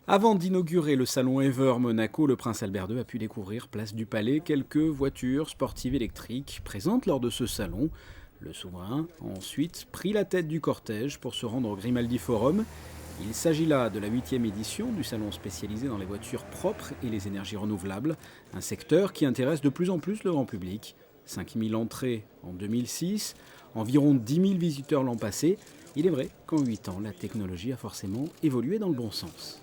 Avant d'inaugurer le salon Ever Monaco, le prince Albert II a pu découvrir place du Palais quelques voitures sportives électriques présentes lors de ce salon. Le souverain a ensuite pris la tête du cortège pour se rendre au Grimaldi Forum. Il s'agit là de la 8e édition du salon spécialisé dans les voitures propres et les énergies renouvelables, un secteur qui intéresse de plus en plus le grand public. 5000 entrées en 2006, environ 10 000 visiteurs l'an passé. Il est vrai qu'en 8 ans, la technologie a forcément évolué dans le bon sens.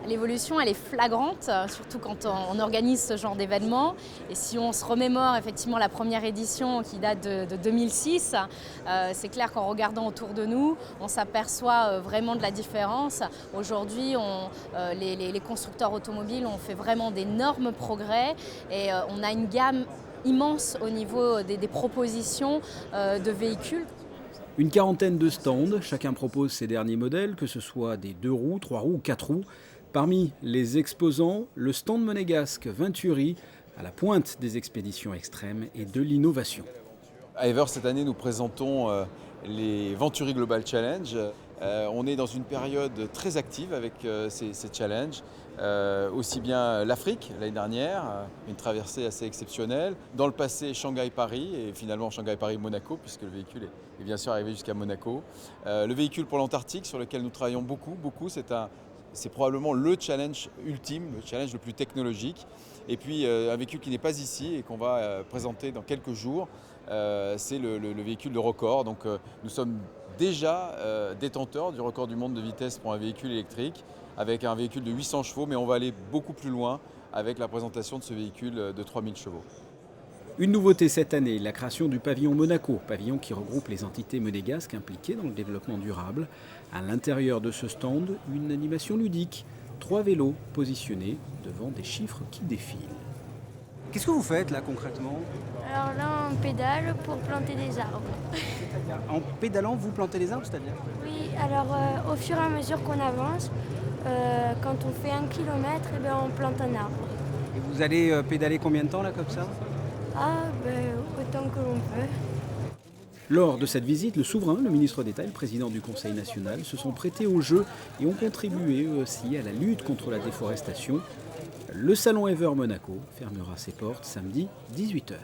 L'évolution, elle est flagrante, surtout quand on organise ce genre d'événement. Et si on se remémore effectivement la première édition qui date de 2006, c'est clair qu'en regardant autour de nous, on s'aperçoit vraiment de la différence. Aujourd'hui, les constructeurs automobiles ont fait vraiment d'énormes progrès et on a une gamme immense au niveau des propositions de véhicules. Une quarantaine de stands, chacun propose ses derniers modèles, que ce soit des 2 roues, 3 roues ou 4 roues. Parmi les exposants, le stand monégasque Venturi, à la pointe des expéditions extrêmes et de l'innovation. À Ever, cette année, nous présentons les Venturi Global Challenge. On est dans une période très active avec ces challenges. Aussi bien l'Afrique, l'année dernière, une traversée assez exceptionnelle. Dans le passé, Shanghai-Paris et finalement Shanghai-Paris-Monaco, puisque le véhicule est bien sûr arrivé jusqu'à Monaco. Le véhicule pour l'Antarctique, sur lequel nous travaillons beaucoup, c'est probablement le challenge ultime, le challenge le plus technologique. Et puis un véhicule qui n'est pas ici et qu'on va présenter dans quelques jours, c'est le véhicule de record. Donc nous sommes déjà détenteurs du record du monde de vitesse pour un véhicule électrique, avec un véhicule de 800 chevaux, mais on va aller beaucoup plus loin avec la présentation de ce véhicule de 3000 chevaux. Une nouveauté cette année, la création du pavillon Monaco, pavillon qui regroupe les entités monégasques impliquées dans le développement durable. À l'intérieur de ce stand, une animation ludique, 3 vélos positionnés devant des chiffres qui défilent. Qu'est-ce que vous faites là concrètement? Alors là, on pédale pour planter des arbres. En pédalant, vous plantez les arbres, c'est-à-dire? Oui, alors au fur et à mesure qu'on avance, quand on fait 1 kilomètre, eh ben, on plante un arbre. Et vous allez pédaler combien de temps là comme ça? Ah, ben, autant que l'on peut. Lors de cette visite, le souverain, le ministre d'État et le président du Conseil national se sont prêtés au jeu et ont contribué eux aussi à la lutte contre la déforestation. Le salon Ever Monaco fermera ses portes samedi 18 h.